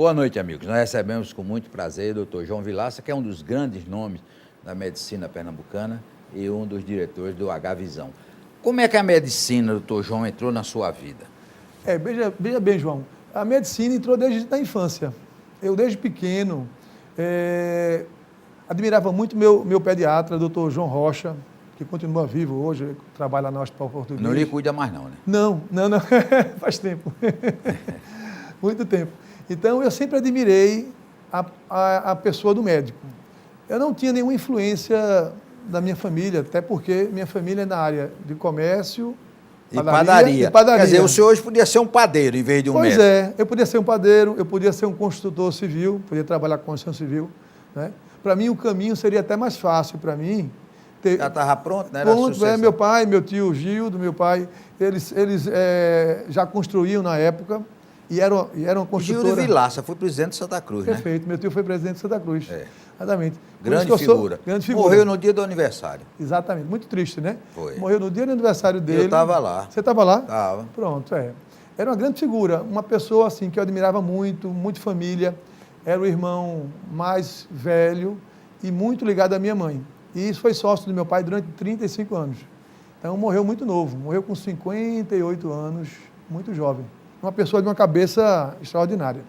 Boa noite, amigos. Nós recebemos com muito prazer o Dr. João Vilaça, que é um dos grandes nomes da medicina pernambucana e um dos diretores do H-Visão. Como é que a medicina, doutor João, entrou na sua vida? Veja bem, João, a medicina entrou desde a infância. Eu, desde pequeno, admirava muito meu pediatra, doutor João Rocha, que continua vivo hoje, trabalha no Hospital Português. Não lhe cuida mais não, né? Não, faz tempo. Muito tempo. Então, eu sempre admirei a pessoa do médico. Eu não tinha nenhuma influência da minha família, até porque minha família é na área de comércio, padaria. Quer dizer, o senhor hoje podia ser um padeiro em vez de um médico. Pois é, eu podia ser um padeiro, eu podia ser um construtor civil, podia trabalhar com construção civil. Né? Para mim, o caminho seria até mais fácil para mim. Já estava pronto, né? Pronto, meu pai, meu tio Gildo, meu pai, eles já construíam na época e eram construtora. Gildo Vilaça foi presidente de Santa Cruz, Perfeito, né? meu tio foi presidente de Santa Cruz. Exatamente. Grande figura. Morreu no dia do aniversário. Exatamente, muito triste, né? Foi. Morreu no dia do aniversário dele. Eu estava lá. Você estava lá? Estava. Pronto, Era uma grande figura, uma pessoa assim que eu admirava muito, muito família. Era o irmão mais velho e muito ligado à minha mãe. E isso foi sócio do meu pai durante 35 anos. Então, morreu muito novo, morreu com 58 anos, muito jovem. Uma pessoa de uma cabeça extraordinária.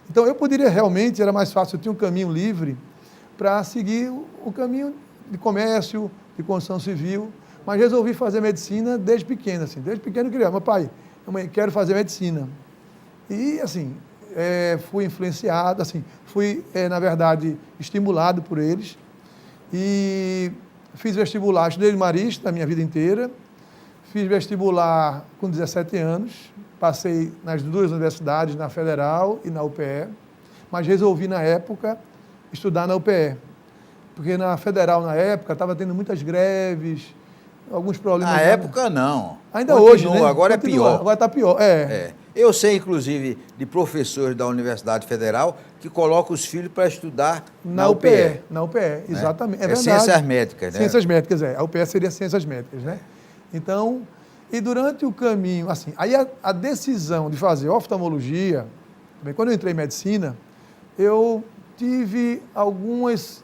Então, eu poderia realmente, era mais fácil, eu tinha um caminho livre para seguir o caminho de comércio, de construção civil, mas resolvi fazer medicina desde pequeno, assim. Desde pequeno eu queria, meu pai, mãe, quero fazer medicina. E, assim, fui influenciado, assim, fui, na verdade, estimulado por eles. E fiz vestibular, estudei de marista a minha vida inteira, fiz vestibular com 17 anos, passei nas duas universidades, na Federal e na UPE, mas resolvi, na época, estudar na UPE, porque na Federal, na época, estava tendo muitas greves, alguns problemas. Na época, não. Ainda hoje, né? Agora é pior. Agora está pior, Eu sei, inclusive, de professores da Universidade Federal que colocam os filhos para estudar na UPE. Na UPE, exatamente. É verdade. Ciências médicas, né? Ciências médicas, A UPE seria ciências médicas, né? Então, e durante o caminho, assim, aí a decisão de fazer oftalmologia, quando eu entrei em medicina, eu tive algumas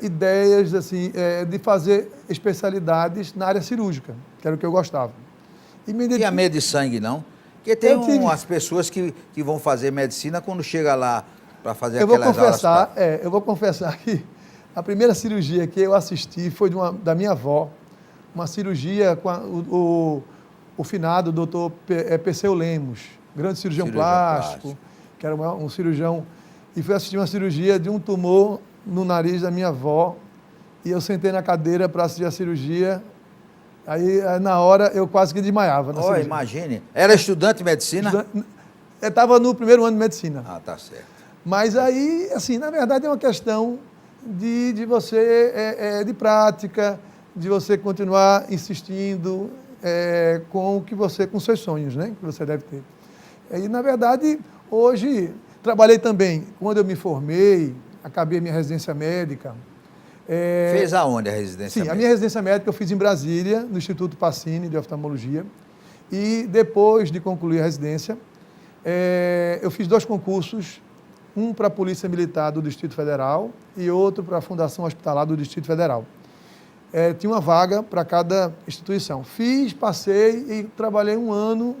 ideias, assim, de fazer especialidades na área cirúrgica, que era o que eu gostava. E a medo de sangue, não? Porque tem umas pessoas que vão fazer medicina quando chega lá para fazer aquelas aulas. Eu vou confessar que a primeira cirurgia que eu assisti foi da minha avó, uma cirurgia com o finado doutor Perseu Lemos, grande cirurgião plástico, que era um cirurgião, e fui assistir uma cirurgia de um tumor no nariz da minha avó, e eu sentei na cadeira para assistir a cirurgia. Aí, na hora, eu quase que desmaiava. Imagine. Era estudante de medicina? Eu estava no primeiro ano de medicina. Ah, tá certo. Mas aí, assim, na verdade é uma questão de você, de prática, de você continuar insistindo com seus sonhos, né? Que você deve ter. E, na verdade, hoje, trabalhei também, quando eu me formei, acabei a minha residência médica. Fez aonde a residência médica? A minha residência médica eu fiz em Brasília, no Instituto Pacini de Oftalmologia. E depois de concluir a residência, eu fiz 2 concursos, um para a Polícia Militar do Distrito Federal e outro para a Fundação Hospitalar do Distrito Federal. Tinha uma vaga para cada instituição. Passei e trabalhei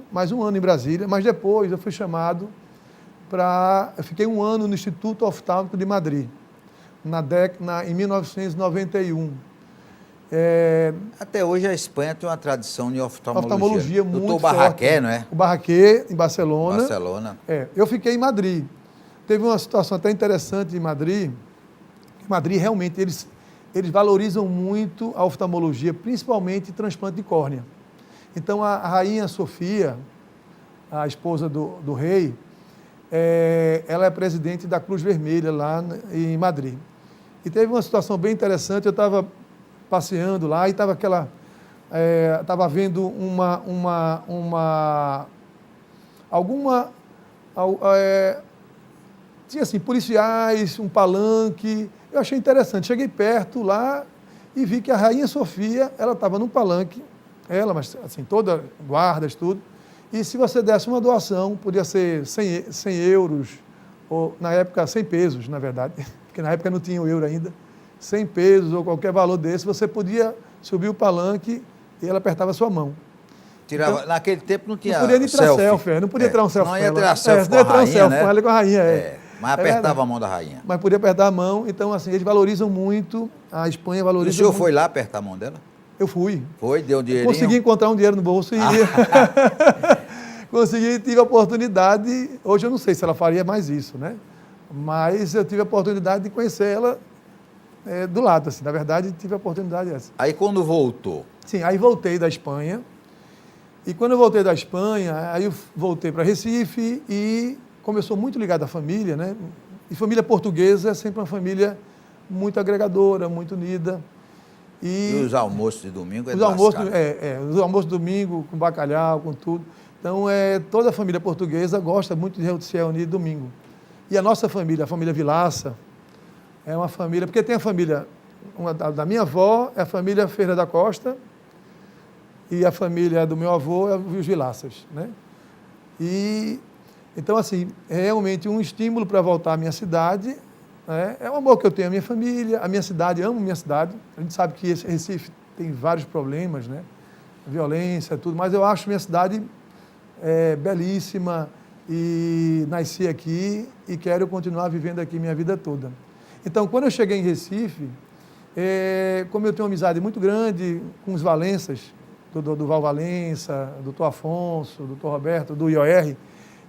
mais um ano em Brasília, mas depois eu fui chamado eu fiquei um ano no Instituto Oftálmico de Madrid, em 1991. Até hoje a Espanha tem uma tradição de oftalmologia. Oftalmologia muito forte. Doutor Barraqué, não é? O Barraqué, em Barcelona. Eu fiquei em Madrid. Teve uma situação até interessante em Madrid. Em Madrid, realmente, eles valorizam muito a oftalmologia, principalmente transplante de córnea. Então, a rainha Sofia, a esposa do rei, ela é presidente da Cruz Vermelha lá em Madrid. E teve uma situação bem interessante, eu estava passeando lá e estava vendo tinha assim, policiais, um palanque, eu achei interessante, cheguei perto lá e vi que a rainha Sofia, ela estava num palanque, mas assim, toda guardas, tudo, e se você desse uma doação, podia ser 100 euros, ou na época 100 pesos, na verdade, porque na época não tinha o euro ainda, 100 pesos ou qualquer valor desse, você podia subir o palanque e ela apertava a sua mão. Tirava, Então, naquele tempo não tinha não podia nem tirar selfie, não podia tirar um selfie não com ia ela. tirar selfie não ia com a tirar um rainha, selfie né? com ela e com a rainha, Mas apertava a mão da rainha. Mas podia apertar a mão, então assim, eles valorizam muito, a Espanha valoriza E o senhor muito. foi lá apertar a mão dela? Eu fui. Foi, deu um dinheirinho? Consegui encontrar um dinheiro no bolso e consegui, tive a oportunidade, hoje eu não sei se ela faria mais isso, né? Mas eu tive a oportunidade de conhecer ela do lado, assim, na verdade tive a oportunidade essa. Aí quando voltou? Sim, aí voltei da Espanha, e quando eu voltei da Espanha, aí eu voltei para Recife e, como eu sou muito ligado à família, né? E família portuguesa é sempre uma família muito agregadora, muito unida. E os almoços de domingo os almoços, os almoços de domingo com bacalhau, com tudo. Então, toda a família portuguesa gosta muito de se reunir domingo. E a nossa família, a família Vilaça, é uma família, porque tem a família, da minha avó, é a família Ferreira da Costa, e a família do meu avô é os Vilaças, né? E, então, assim, é realmente um estímulo para voltar à minha cidade, né? É um amor que eu tenho à minha família, à minha cidade, amo minha cidade. A gente sabe que esse Recife tem vários problemas, né? Violência, tudo, mas eu acho minha cidade belíssima e nasci aqui e quero continuar vivendo aqui minha vida toda. Então, quando eu cheguei em Recife, como eu tenho uma amizade muito grande com os Valenças, do Val Valença, do Dr. Afonso, do Dr. Roberto, do IOR,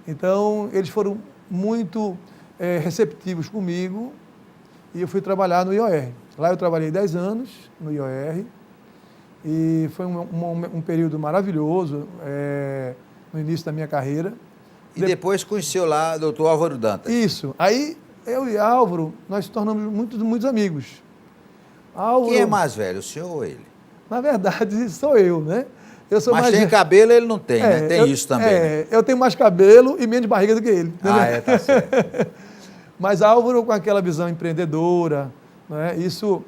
então eles foram muito receptivos comigo e eu fui trabalhar no IOR. Lá eu trabalhei 10 anos no IOR e foi um período maravilhoso no início da minha carreira. E depois conheceu lá o doutor Álvaro Dantas. Isso. Aí eu e Álvaro, nós nos tornamos muitos amigos. Álvaro, Quem é mais velho, o senhor ou ele? Na verdade, sou eu, né? Eu sou Mas mais tem cabelo, ele não tem, né? Tem isso também. Né? Eu tenho mais cabelo e menos barriga do que ele. Tá certo. Mas Álvaro, com aquela visão empreendedora, né? Isso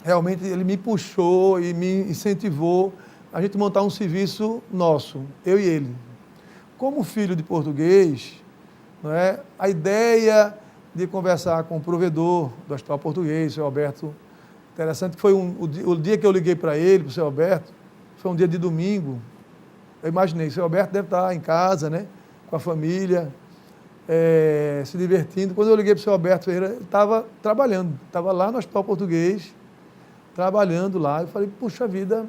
realmente ele me puxou e me incentivou a gente montar um serviço nosso, eu e ele. Como filho de português, né? A ideia de conversar com o provedor do Hospital Português, o seu Alberto, interessante que foi o dia que eu liguei para ele, para o seu Alberto, foi um dia de domingo. Eu imaginei, o seu Alberto deve estar em casa, né, com a família, se divertindo. Quando eu liguei para o seu Alberto Ferreira, ele estava trabalhando, estava lá no Hospital Português, trabalhando lá. Eu falei, puxa vida,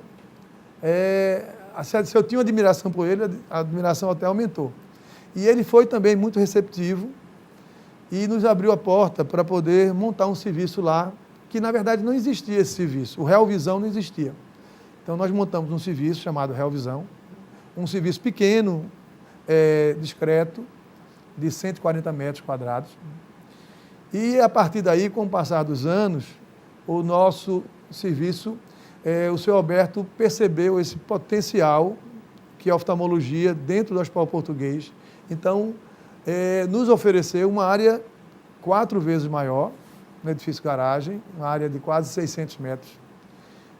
se eu tinha uma admiração por ele, a admiração até aumentou. E ele foi também muito receptivo e nos abriu a porta para poder montar um serviço lá, que na verdade não existia esse serviço, o Real Visão não existia. Então nós montamos um serviço chamado Real Visão, um serviço pequeno, discreto, de 140 metros quadrados. E a partir daí, com o passar dos anos, o nosso serviço, o senhor Alberto percebeu esse potencial que é a oftalmologia dentro do Hospital Português. Então, nos ofereceu uma área 4 vezes maior, no edifício garagem, uma área de quase 600 metros.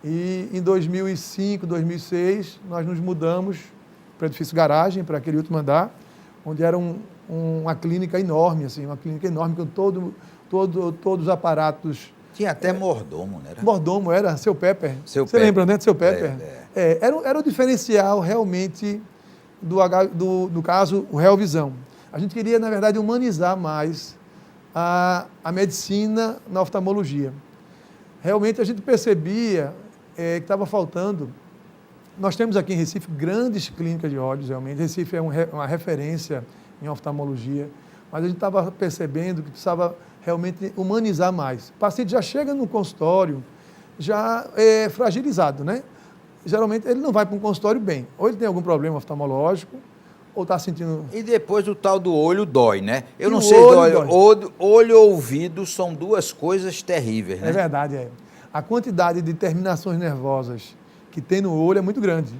E em 2005, 2006, nós nos mudamos para o edifício garagem, para aquele último andar, onde era uma clínica enorme, assim, uma clínica enorme com todos os aparatos. Tinha até mordomo, né? Mordomo era, seu Pepper. Você lembra, né, do seu Pepper? Era o diferencial realmente do caso, o Real Visão. A gente queria, na verdade, humanizar mais a medicina na oftalmologia. Realmente a gente percebia que estava faltando. Nós temos aqui em Recife grandes clínicas de olhos, realmente. Recife é uma referência em oftalmologia, mas a gente estava percebendo que precisava realmente humanizar mais. O paciente já chega no consultório já fragilizado, né? Geralmente ele não vai para um consultório bem. Ou ele tem algum problema oftalmológico, ou está sentindo... E depois o tal do olho dói, né? Eu não o sei, olho olho e ouvido são duas coisas terríveis, né? É verdade, A quantidade de terminações nervosas que tem no olho é muito grande.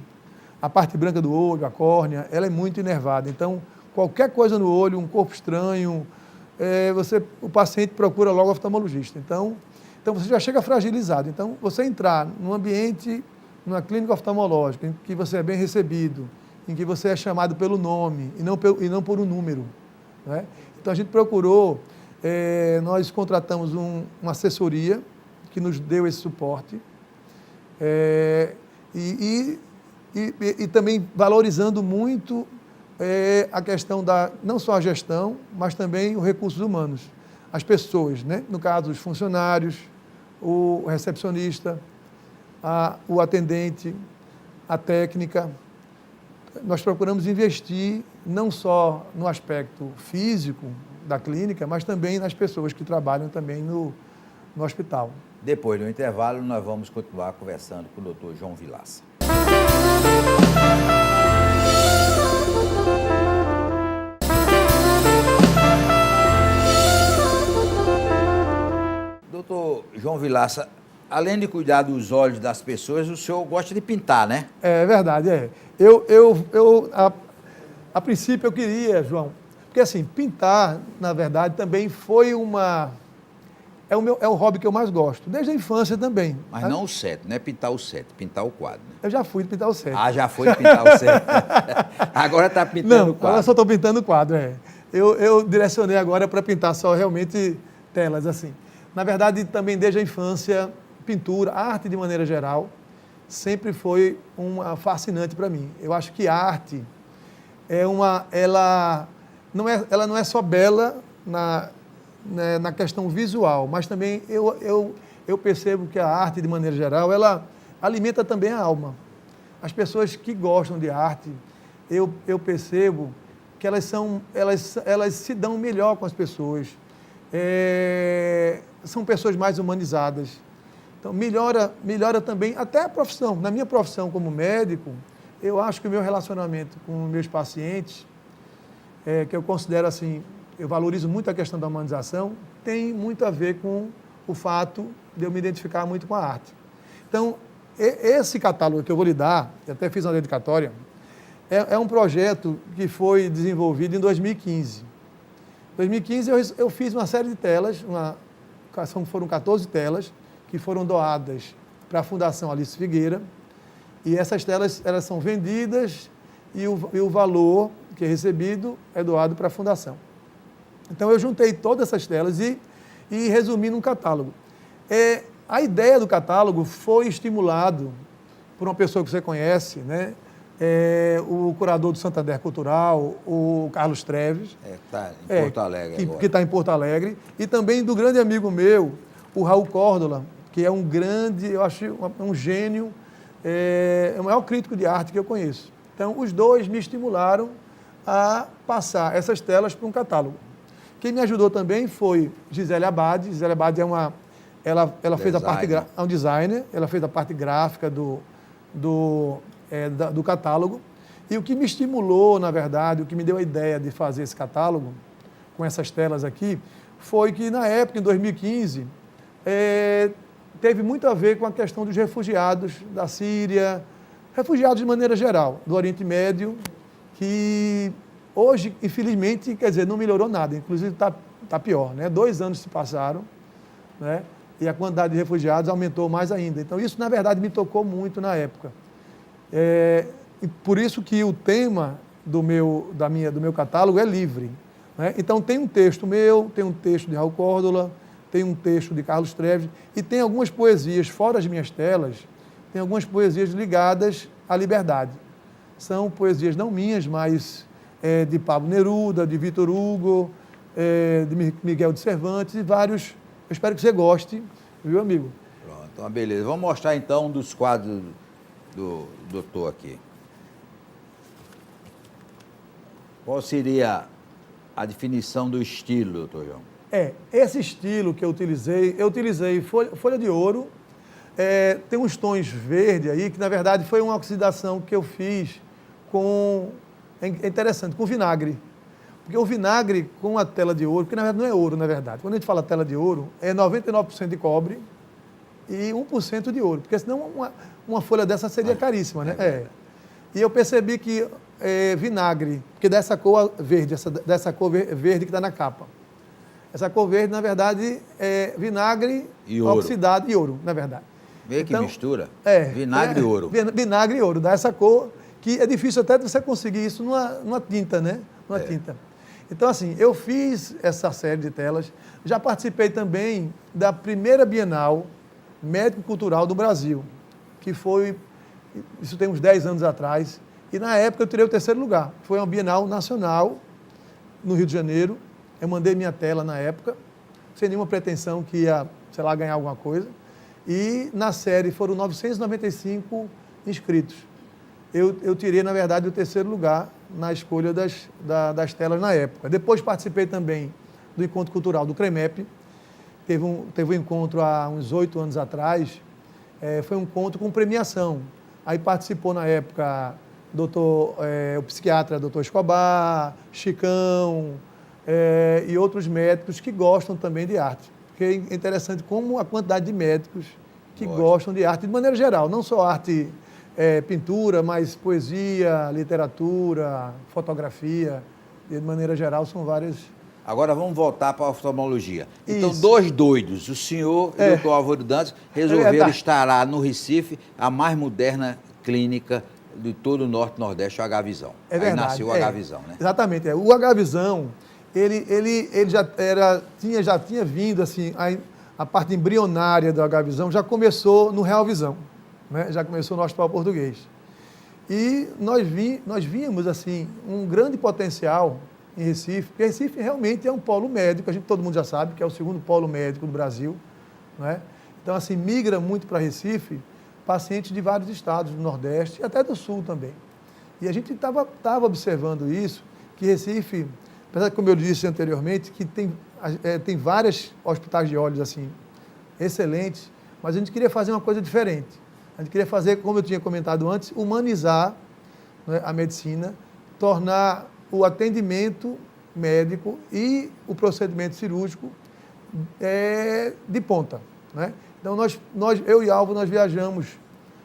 A parte branca do olho, a córnea, ela é muito inervada. Então, qualquer coisa no olho, um corpo estranho, o paciente procura logo o oftalmologista. Então, você já chega fragilizado. Então, você entrar num ambiente, numa clínica oftalmológica, em que você é bem recebido, em que você é chamado pelo nome e não por um número, né? Então, a gente procurou, nós contratamos uma assessoria que nos deu esse suporte, e também valorizando muito a questão não só a gestão, mas também os recursos humanos, as pessoas, né? No caso, os funcionários, o recepcionista, o atendente, a técnica. Nós procuramos investir não só no aspecto físico da clínica, mas também nas pessoas que trabalham também no hospital. Depois do intervalo, nós vamos continuar conversando com o Dr. João Vilaça. Doutor João Vilaça, além de cuidar dos olhos das pessoas, o senhor gosta de pintar, né? É verdade, é. A princípio eu queria, João, porque assim, pintar, na verdade, também foi é o hobby que eu mais gosto, desde a infância também. Mas não o set, não é pintar o set, pintar o quadro. Né? Eu já fui pintar o set. Ah, já foi pintar o set. Agora está pintando o quadro. Agora só estou pintando o quadro, Eu direcionei agora para pintar só realmente telas, assim. Na verdade, também desde a infância, pintura, arte de maneira geral, sempre foi uma fascinante para mim. Eu acho que a arte ela não é só bela na questão visual, mas também eu percebo que a arte, de maneira geral, ela alimenta também a alma. As pessoas que gostam de arte, eu percebo que elas se dão melhor com as pessoas. São pessoas mais humanizadas. Então, melhora também até a profissão. Na minha profissão como médico, eu acho que o meu relacionamento com meus pacientes, que eu considero assim, eu valorizo muito a questão da humanização, tem muito a ver com o fato de eu me identificar muito com a arte. Então, esse catálogo que eu vou lhe dar, eu até fiz uma dedicatória, é um projeto que foi desenvolvido em 2015. Em 2015 eu fiz uma série de telas, foram 14 telas, que foram doadas para a Fundação Alice Figueira, e essas telas elas são vendidas e o valor que é recebido é doado para a Fundação. Então eu juntei todas essas telas e resumi num catálogo. A ideia do catálogo foi estimulado por uma pessoa que você conhece, né? O curador do Santander Cultural, o Carlos Treves. Está em Porto Alegre que está em Porto Alegre. E também do grande amigo meu, o Raul Córdola, que é um grande, eu acho, um gênio, é o maior crítico de arte que eu conheço. Então, os dois me estimularam a passar essas telas para um catálogo. Quem me ajudou também foi Gisele Abad. Gisele Abad ela fez a parte é um designer, ela fez a parte gráfica do catálogo. E o que me estimulou, na verdade, o que me deu a ideia de fazer esse catálogo, com essas telas aqui, foi que na época, em 2015, teve muito a ver com a questão dos refugiados da Síria, refugiados de maneira geral, do Oriente Médio, que hoje, infelizmente, quer dizer, não melhorou nada, inclusive está pior, né? 2 anos se passaram, né? E a quantidade de refugiados aumentou mais ainda. Então, isso, na verdade, me tocou muito na época. E por isso que o tema do meu catálogo é livre. Né? Então, tem um texto meu, tem um texto de Raul Córdola, tem um texto de Carlos Treves, e tem algumas poesias, fora as minhas telas, tem algumas poesias ligadas à liberdade. São poesias não minhas, mas de Pablo Neruda, de Victor Hugo, de Miguel de Cervantes e vários. Eu espero que você goste, viu, amigo? Pronto, então, beleza. Vamos mostrar, então, um dos quadros do doutor aqui. Qual seria a definição do estilo, doutor João? Esse estilo que eu utilizei folha de ouro, tem uns tons verde aí, que na verdade foi uma oxidação que eu fiz é interessante, com vinagre. Porque o vinagre com a tela de ouro, porque na verdade não é ouro, na verdade. Quando a gente fala tela de ouro, é 99% de cobre e 1% de ouro, porque senão uma folha dessa seria caríssima, né? E eu percebi que vinagre, porque dessa cor verde, dessa cor verde que está na capa. Essa cor verde, na verdade, é vinagre oxidado e ouro, na verdade. Vê que mistura. Vinagre e ouro. Vinagre e ouro, dá essa cor que é difícil até de você conseguir isso numa tinta, né? Tinta. Então, assim, eu fiz essa série de telas, já participei também da primeira Bienal Médico-Cultural do Brasil, que foi, isso tem uns 10 anos atrás, e na época eu tirei o 3º lugar. Foi uma Bienal nacional, no Rio de Janeiro. Eu mandei minha tela na época, sem nenhuma pretensão que ia, sei lá, ganhar alguma coisa. E na série foram 995 inscritos. Eu tirei, na verdade, o 3º lugar na escolha das telas na época. Depois participei também do Encontro Cultural do CREMEP. Teve um encontro há uns 8 anos atrás. Foi um encontro com premiação. Aí participou na época o psiquiatra Dr. Escobar, Chicão, e outros médicos que gostam também de arte. Porque é interessante como a quantidade de médicos que gostam de arte, de maneira geral, não só arte, pintura, mas poesia, literatura, fotografia, de maneira geral, são várias. Agora vamos voltar para a oftalmologia. Então, Isso. 2 doidos, o senhor e o Dr. Álvaro Dantas, resolveram instalar no Recife a mais moderna clínica de todo o Norte e Nordeste, o H-Visão. É verdade. Aí nasceu o H-Visão, né? Exatamente. O H-Visão, ele já tinha vindo, assim, a parte embrionária do H-Visão já começou no Real Visão, né? Já começou no Hospital Português. E nós víamos, assim, um grande potencial em Recife, porque Recife realmente é um polo médico, todo mundo já sabe que é o 2º polo médico do Brasil, né? Então, assim, migra muito para Recife pacientes de vários estados do Nordeste e até do Sul também. E a gente estava observando isso, que Recife, apesar de, como eu disse anteriormente, que tem vários hospitais de olhos, assim, excelentes, mas a gente queria fazer uma coisa diferente. A gente queria fazer, como eu tinha comentado antes, humanizar, né, a medicina, tornar o atendimento médico e o procedimento cirúrgico de ponta, né? Então, eu e Álvaro, nós viajamos,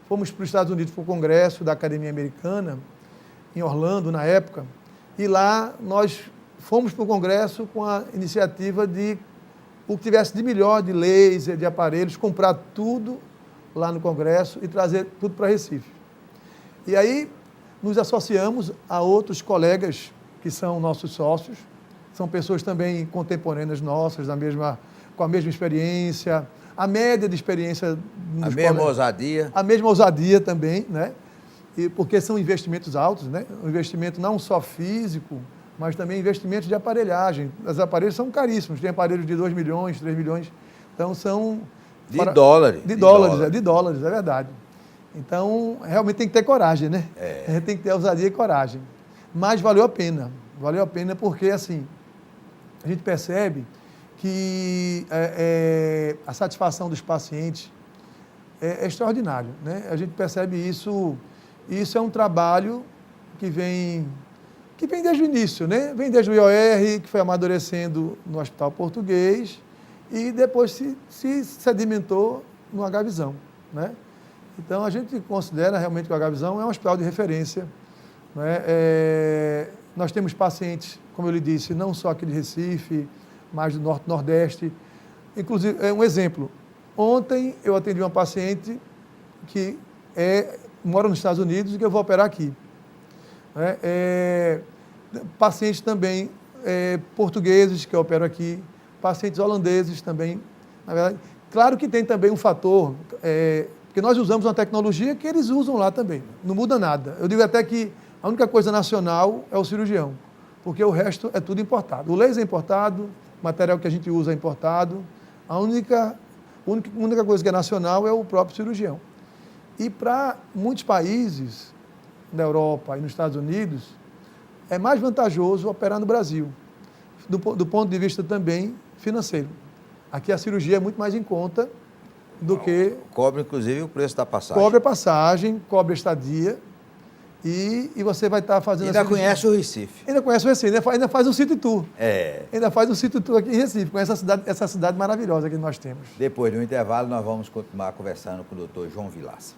fomos para os Estados Unidos para o congresso da Academia Americana, em Orlando, na época, e lá nós fomos para o congresso com a iniciativa de o que tivesse de melhor, de laser, de aparelhos, comprar tudo lá no congresso e trazer tudo para Recife. E aí nos associamos a outros colegas que são nossos sócios, são pessoas também contemporâneas nossas, com a mesma experiência, a média de experiência... A mesma ousadia. A mesma ousadia também, né? Porque são investimentos altos, né? Um investimento não só físico, mas também investimentos de aparelhagem. Os aparelhos são caríssimos, tem aparelhos de 2 milhões, 3 milhões, então são... Dólares. De dólares, é verdade. Então, realmente tem que ter coragem, né? Tem que ter ousadia e coragem. Mas valeu a pena porque, assim, a gente percebe que a satisfação dos pacientes é extraordinário, né? A gente percebe isso, e isso é um trabalho que vem desde o início, né? Vem desde o IOR, que foi amadurecendo no Hospital Português, e depois se sedimentou no H-Visão, né? Então, a gente considera realmente que o H-Visão é um hospital de referência, né? Nós temos pacientes, como eu lhe disse, não só aqui de Recife, mas do Norte e Nordeste. Inclusive, um exemplo, ontem eu atendi uma paciente que mora nos Estados Unidos e que eu vou operar aqui. Pacientes também portugueses que eu opero aqui, pacientes holandeses também. Na verdade, claro que tem também um fator, porque nós usamos uma tecnologia que eles usam lá também, não muda nada. Eu digo até que a única coisa nacional é o cirurgião, porque o resto é tudo importado. O laser é importado, o material que a gente usa é importado, a única coisa que é nacional é o próprio cirurgião. E para muitos países da Europa e nos Estados Unidos, é mais vantajoso operar no Brasil, do ponto de vista também financeiro. Aqui a cirurgia é muito mais em conta do que... Cobre, inclusive, o preço da passagem. Cobre a passagem, cobre a estadia, e você vai estar fazendo... Ainda conhece o Recife. Ainda conhece o Recife, ainda faz um city tour. Ainda faz um city tour aqui em Recife, com essa cidade maravilhosa que nós temos. Depois do intervalo, nós vamos continuar conversando com o Dr. João Vilaça.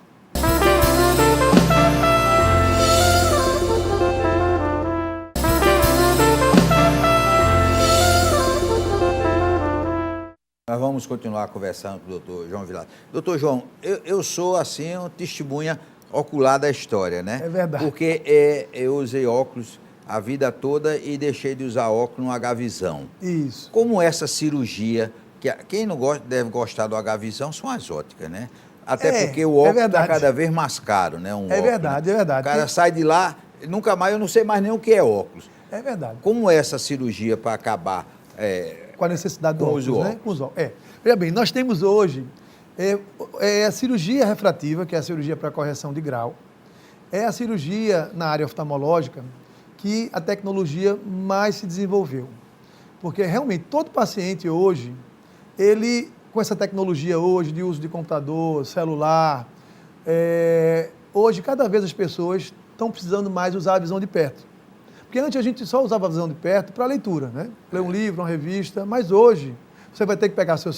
Nós vamos continuar conversando com o Dr. João Vilaça. Doutor João, eu sou, assim, um testemunha ocular da história, né? É verdade. Porque eu usei óculos a vida toda e deixei de usar óculos no H-Visão. Isso. Como essa cirurgia, quem não gosta, deve gostar do H-Visão são as óticas, né? Até porque o óculos está cada vez mais caro, né? É verdade, é verdade. O cara sai de lá, nunca mais, eu não sei mais nem o que é óculos. É verdade. Como é essa cirurgia para acabar com a necessidade do com óculos, os né? Com os óculos. Veja bem, nós temos hoje a cirurgia refrativa, que é a cirurgia para correção de grau, é a cirurgia na área oftalmológica que a tecnologia mais se desenvolveu. Porque realmente todo paciente hoje, ele, com essa tecnologia hoje de uso de computador, celular, hoje cada vez as pessoas estão precisando mais usar a visão de perto. Porque antes a gente só usava a visão de perto para leitura, né? Ler um livro, uma revista, mas hoje você vai ter que pegar seu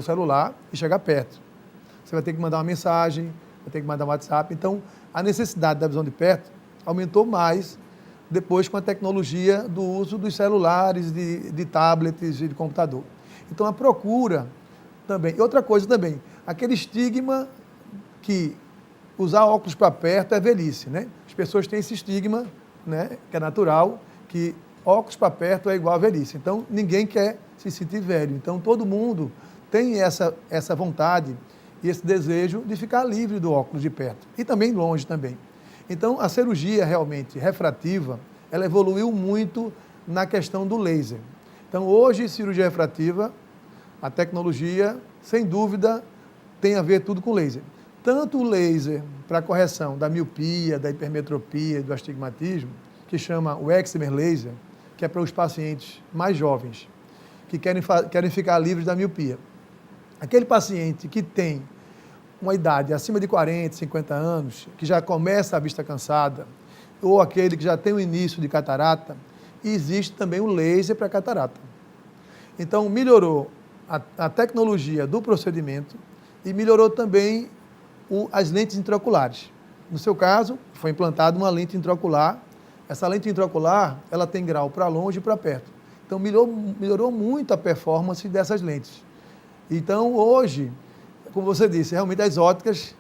celular e chegar perto. Você vai ter que mandar uma mensagem, vai ter que mandar um WhatsApp. Então, a necessidade da visão de perto aumentou mais depois com a tecnologia do uso dos celulares, de tablets e de computador. Então, a procura também. E outra coisa também, aquele estigma que usar óculos para perto é velhice, né? As pessoas têm esse estigma, né, que é natural, que óculos para perto é igual a velhice. Então, ninguém quer se sentir velho. Então, todo mundo tem essa vontade e esse desejo de ficar livre do óculos de perto. E também longe também. Então, a cirurgia realmente refrativa, ela evoluiu muito na questão do laser. Então, hoje, cirurgia refrativa, a tecnologia, sem dúvida, tem a ver tudo com laser. Tanto o laser para correção da miopia, da hipermetropia, do astigmatismo, que chama o excimer laser, que é para os pacientes mais jovens, que querem ficar livres da miopia. Aquele paciente que tem uma idade acima de 40, 50 anos, que já começa a vista cansada, ou aquele que já tem o início de catarata, existe também o laser para catarata. Então, melhorou a tecnologia do procedimento e melhorou também as lentes intraoculares. No seu caso, foi implantada uma lente intraocular. Essa lente intraocular, ela tem grau para longe e para perto. Então, melhorou muito a performance dessas lentes. Então, hoje, como você disse, realmente as óticas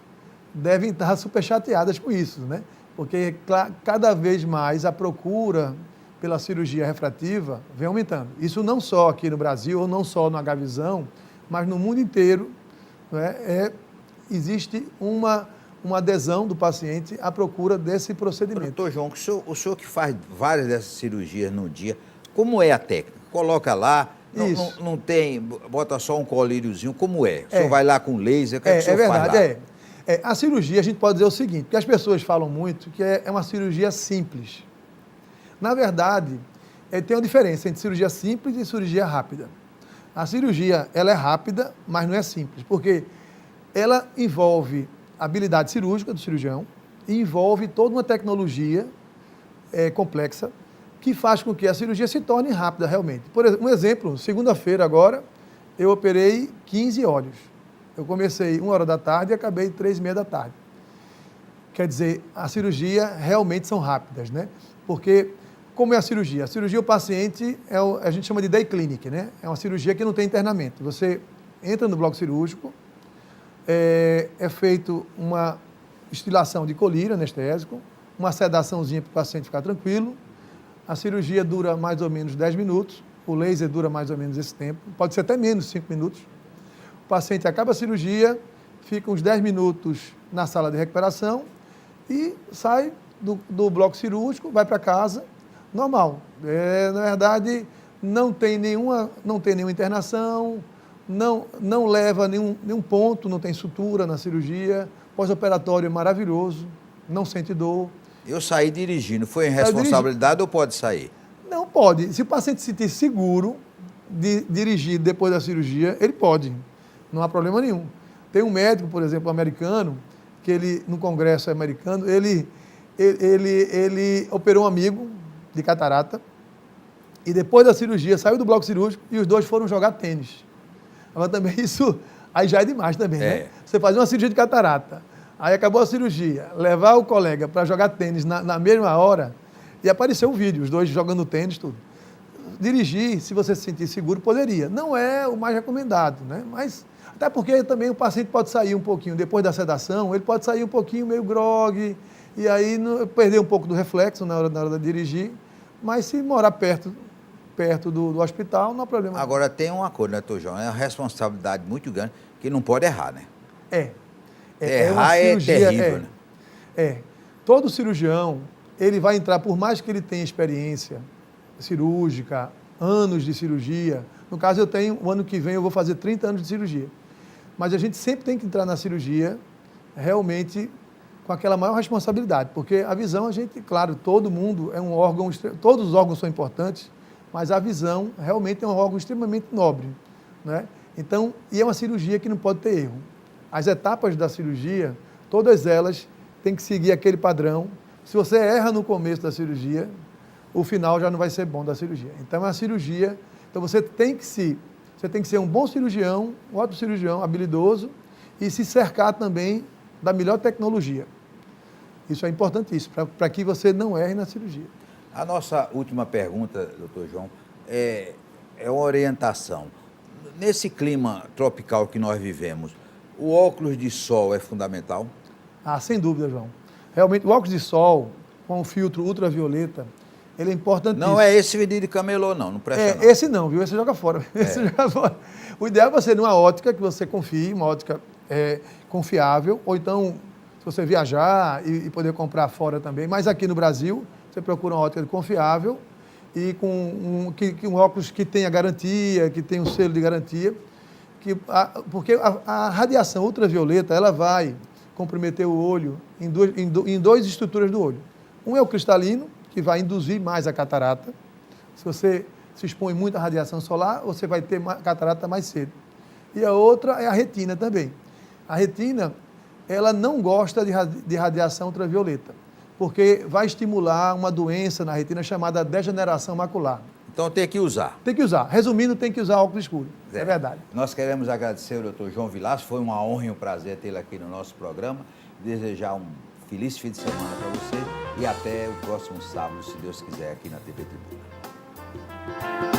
devem estar super chateadas com isso, né? Porque cada vez mais a procura pela cirurgia refrativa vem aumentando. Isso não só aqui no Brasil, ou não só no H-Visão, mas no mundo inteiro, né? Existe uma adesão do paciente à procura desse procedimento. Doutor João, o senhor que faz várias dessas cirurgias no dia, como é a técnica? Coloca lá, não tem, bota só um colíriozinho, como é? O senhor vai lá com laser, o que é que o senhor faz lá? A cirurgia, a gente pode dizer o seguinte, porque as pessoas falam muito que é uma cirurgia simples. Na verdade, tem uma diferença entre cirurgia simples e cirurgia rápida. A cirurgia, ela é rápida, mas não é simples, porque ela envolve a habilidade cirúrgica do cirurgião e envolve toda uma tecnologia complexa que faz com que a cirurgia se torne rápida realmente. Por exemplo, segunda-feira agora, eu operei 15 olhos. Eu comecei 1h da tarde e acabei 3h30 da tarde. Quer dizer, a cirurgia realmente são rápidas, né? Porque, como é a cirurgia? A cirurgia, o paciente, a gente chama de day clinic, né? É uma cirurgia que não tem internamento. Você entra no bloco cirúrgico, é feito uma estilação de colírio anestésico, uma sedaçãozinha para o paciente ficar tranquilo. A cirurgia dura mais ou menos 10 minutos, o laser dura mais ou menos esse tempo, pode ser até menos 5 minutos. O paciente acaba a cirurgia, fica uns 10 minutos na sala de recuperação e sai do bloco cirúrgico, vai para casa, normal. Na verdade, não tem nenhuma internação, não leva nenhum ponto, não tem sutura na cirurgia, pós-operatório maravilhoso, não sente dor. Eu saí dirigindo, foi irresponsabilidade ou pode sair? Não pode. Se o paciente se sentir seguro de dirigir depois da cirurgia, ele pode, não há problema nenhum. Tem um médico, por exemplo, americano, que ele, no congresso americano, ele operou um amigo de catarata e depois da cirurgia saiu do bloco cirúrgico e os dois foram jogar tênis. Mas também isso, aí já é demais também, né? Você fazer uma cirurgia de catarata, aí acabou a cirurgia, levar o colega para jogar tênis na mesma hora e apareceu um vídeo, os dois jogando tênis, tudo. Dirigir, se você se sentir seguro, poderia. Não é o mais recomendado, né? Mas, até porque também o paciente pode sair um pouquinho, depois da sedação, ele pode sair um pouquinho meio grogue, e aí perder um pouco do reflexo na hora de dirigir. Mas se morar perto do hospital, não há problema. Agora tem uma coisa, né, Dr. João? É uma responsabilidade muito grande que não pode errar, né? Errar é terrível, né? Todo cirurgião, ele vai entrar, por mais que ele tenha experiência cirúrgica, anos de cirurgia. No caso, o ano que vem eu vou fazer 30 anos de cirurgia. Mas a gente sempre tem que entrar na cirurgia realmente com aquela maior responsabilidade, porque a visão, claro, todo mundo é um órgão, todos os órgãos são importantes, mas a visão realmente é um órgão extremamente nobre, né? Então, e é uma cirurgia que não pode ter erro. As etapas da cirurgia, todas elas têm que seguir aquele padrão. Se você erra no começo da cirurgia, o final já não vai ser bom da cirurgia. Então, é uma cirurgia, então você tem que ser um bom cirurgião, um ótimo cirurgião, habilidoso, e se cercar também da melhor tecnologia. Isso é importantíssimo, para que você não erre na cirurgia. A nossa última pergunta, doutor João, é uma orientação. Nesse clima tropical que nós vivemos, o óculos de sol é fundamental? Ah, sem dúvida, João. Realmente, o óculos de sol, com o filtro ultravioleta, ele é importantíssimo. Não é esse vendido de camelô, não presta não. Esse não, viu? Esse joga fora. Esse joga fora. O ideal é você ir numa ótica que você confie, uma ótica confiável, ou então, se você viajar e poder comprar fora também, mas aqui no Brasil, você procura uma ótica confiável e com um óculos que tenha garantia, que tenha um selo de garantia, porque a radiação ultravioleta, ela vai comprometer o olho em duas estruturas do olho. Um é o cristalino, que vai induzir mais a catarata. Se você se expõe muito à radiação solar, você vai ter catarata mais cedo. E a outra é a retina também. A retina, ela não gosta de radiação ultravioleta, porque vai estimular uma doença na retina chamada degeneração macular. Então tem que usar. Tem que usar. Resumindo, tem que usar óculos escuro. É verdade. Nós queremos agradecer ao doutor João Vilaça. Foi uma honra e um prazer tê-lo aqui no nosso programa. Desejar um feliz fim de semana para você e até o próximo sábado, se Deus quiser, aqui na TV Tribuna.